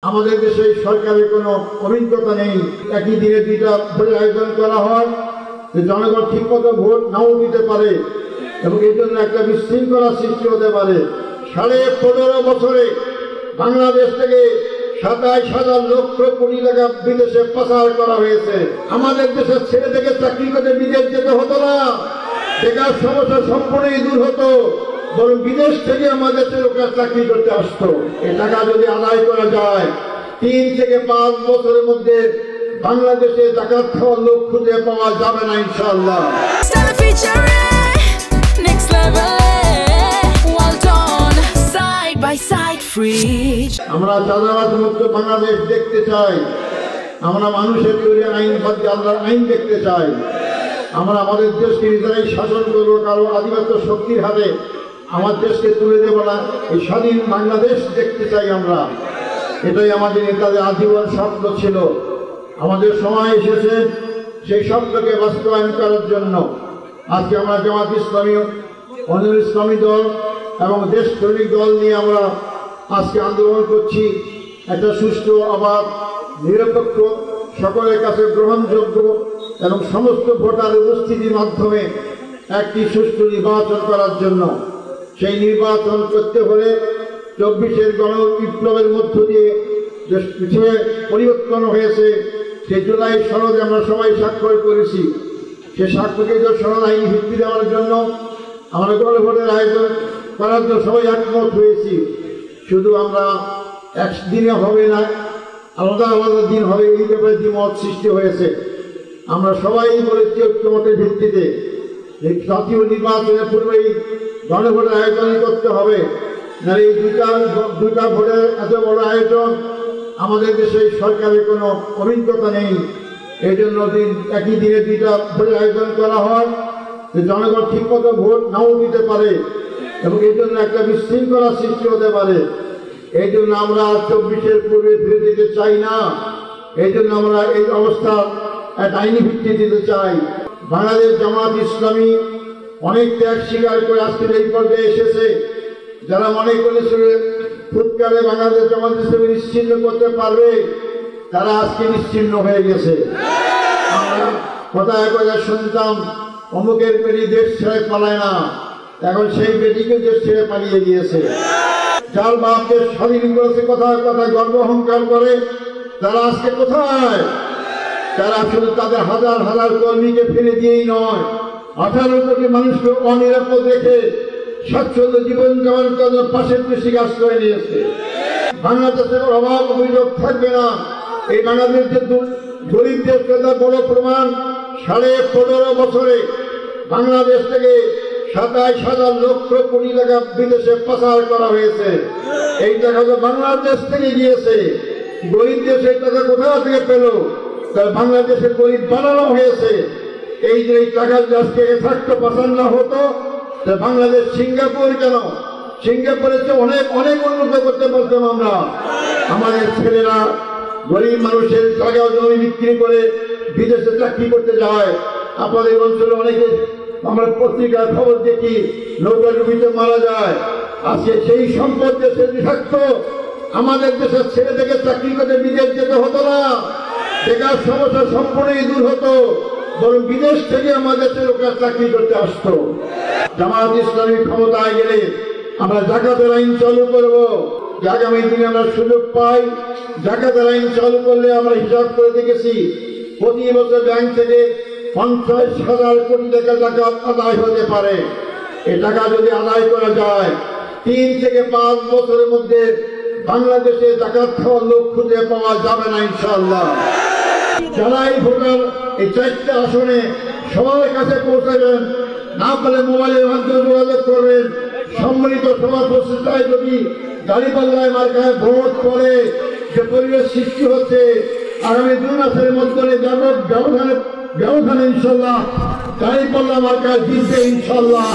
আমাদের দেশে সরকারের কোনো অভিজ্ঞতা নেই। একই দিনে দুইটা ভোটের আয়োজন করা হয়, যে জনগণ ঠিকমতো ভোট নাও দিতে পারে এবং এই জন্য একটা বিশৃঙ্খলা সৃষ্টি হতে পারে। 15.5 বছরে বাংলাদেশ থেকে 27,000 লক্ষ কোটি টাকা বিদেশে পাচার করা হয়েছে। আমাদের দেশের ছেলে থেকে চাকরি করে বিদেশ যেতে হতো না, বেকার সমস্যা সম্পূর্ণই দূর হতো, বরং বিদেশ থেকে আমাদের লোকেরা চাকরি করতে আসতো। এই টাকা যদি আদায় করা যায়, 3 থেকে 5 বছরের মধ্যে বাংলাদেশে ডাকাত খাওয়ার লোক খুঁজে পাওয়া যাবে না ইনশাআল্লাহ। আমরা চাঁদাবাজ মুক্ত বাংলাদেশ দেখতে চাই। আমরা মানুষের তৈরি আইন আল্লাহর আইন দেখতে চাই। আমরা আমাদের দেশকে নিজেরাই শাসন করবো, কারো আধিপত্য শক্তির হাতে আমার দেশকে তুলে দেব না। এই স্বাধীন বাংলাদেশ দেখতে চাই আমরা। এটাই আমাদের নেতাদের আজীবন স্বপ্ন ছিল। আমাদের সময় এসেছে সেই স্বপ্নকে বাস্তবায়ন করার জন্য। আজকে আমরা জামাত ইসলামী, অন্য ইসলামী দল এবং দেশপ্রেমিক দল নিয়ে আমরা আজকে আন্দোলন করছি। একটা সুষ্ঠু, অবাধ, নিরপেক্ষ, সকলের কাছে গ্রহণযোগ্য এবং সমস্ত ভোটার উপস্থিতির মাধ্যমে একটি সুষ্ঠু নির্বাচন করার জন্য। সেই নির্বাচন করতে হলে 24-এর গণবিপ্লবের মধ্য দিয়ে যে পিছিয়ে পরিবর্তন হয়েছে, সেই জুলাই সনদে আমরা সবাই স্বাক্ষর করেছি। সে স্বাক্ষরিত সনদ আইনি ভিত্তি দেওয়ার জন্য আমরা গণভোটের আয়োজন করার জন্য সবাই একমত হয়েছি। শুধু আমরা একদিনে হবে না, আলাদা আলাদা দিন হবে, এই ব্যাপারে দ্বিমত সৃষ্টি হয়েছে। আমরা সবাই বলেছি ঐক্যমতের ভিত্তিতে এই জাতীয় নির্বাচনের পূর্বেই গণভোটের আয়োজন করতে হবে। না এই দুইটা ভোটের এত বড় আয়োজন আমাদের দেশে সরকারের কোনো অভিজ্ঞতা নেই। এই জন্য একই দিনে দুইটা ভোটের আয়োজন করা হয়, যে জনগণ ঠিকমতো ভোট নাও দিতে পারে এবং এই জন্য একটা বিশৃঙ্খলা সৃষ্টি হতে পারে। এই জন্য আমরা 24-এর পূর্বে ফিরে যেতে চাই না। এই জন্য আমরা এই অবস্থা এক আইনি ভিত্তি দিতে চাই। বাংলাদেশ জামাত ইসলামী অনেক ত্যাগ স্বীকার করে আজকের এই পর্যায়ে এসেছে। যারা মনে করেছিল ফুটকারে বাংলাদেশ জামাত ইসলামী নিশ্চিহ্ন করতে পারবে, তারা আজকে নিশ্চিহ্ন হয়ে গেছে। আমরা কোথায় কোথায় শুনতাম অমুকের বেটি দেশ ছেড়ে পালায় না, এখন সেই বেটিকে দেশ ছেড়ে পালিয়ে গিয়েছে। যার বাপ দেশ স্বাধীন করেছে কথায় কথায় গর্ব অহংকার করে, তারা আজকে কোথায়? তারা শুধু তাদের হাজার হাজার কর্মীকে ফেলে দিয়েই নয়, 18 কোটি মানুষকে অনিরাপদ রেখে স্বচ্ছন্দ জীবন যাপন করার পাশের কৃষি কাজ করে নিয়েছে। বাংলাদেশের অভাব অভিযোগ থাকবে না। এই বাংলাদেশের গরিবদের কথা বড় প্রমাণ। 15.5 বছরে বাংলাদেশ থেকে 27,000 লক্ষ কোটি টাকা বিদেশে পাচার করা হয়েছে। এই টাকা তো বাংলাদেশ থেকে গিয়েছে। গরিব দেশ এই টাকা কোথা থেকে পেল? তার বাংলাদেশের গরিব বানানো হয়েছে। এই যে এই টাকা আজকে থাকতো, পাচার না হতো, বাংলাদেশ সিঙ্গাপুর কেন? সিঙ্গাপুরের চেয়ে অনেক অনেক উন্নত করতে পারতাম আমরা। আমাদের ছেলেরা গরিব মানুষের জায়গা জমি বিক্রি করে বিদেশে চাকরি করতে যায়। আপনাদের অঞ্চলে অনেকে আমরা পত্রিকার খবর দেখি নৌকা ডুবিতে মারা যায়। আজকে সেই সম্পদ দেশে থাকতো, আমাদের দেশের ছেলে থেকে চাকরি করে বিদেশ যেতে হতো না, বেকার সমস্যা সম্পূর্ণই দূর হতো, বরং বিদেশ থেকে আমাদের লোকেরা চাকরি করতে আসতো। জামাত ইসলামী ক্ষমতায় গেলে আমরা জাকাতের আইন চালু করব। আগামী দিনে আমরা সুযোগ পাই, জাকাতের আইন চালু করলে আমরা হিসাব করে দেখেছি প্রতি বছর ব্যাংক থেকে 50,000 কোটি টাকা জাকাত আদায় হতে পারে। এই টাকা যদি আদায় করা যায়, 3 থেকে 5 বছরের মধ্যে বাংলাদেশে জাকাত খাওয়ার লোক খুঁজে পাওয়া যাবে না ইনশাআল্লাহ। যারাই ভোটার এই 4টে আসনে সবার কাছে পৌঁছাবেন, না পারলে মোবাইলের মাধ্যমে যোগাযোগ করবেন। সম্মিলিত সভা প্রচেষ্টায় যদি দাঁড়িপাল্লায় মার্কায় ভোট করে যে পরিবেশ সৃষ্টি হচ্ছে, আগামী 2 মাসের মধ্যে ব্যবধানে ইনশাল্লাহ দাঁড়িপাল্লা মার্কায় জিতবে ইনশাল্লাহ।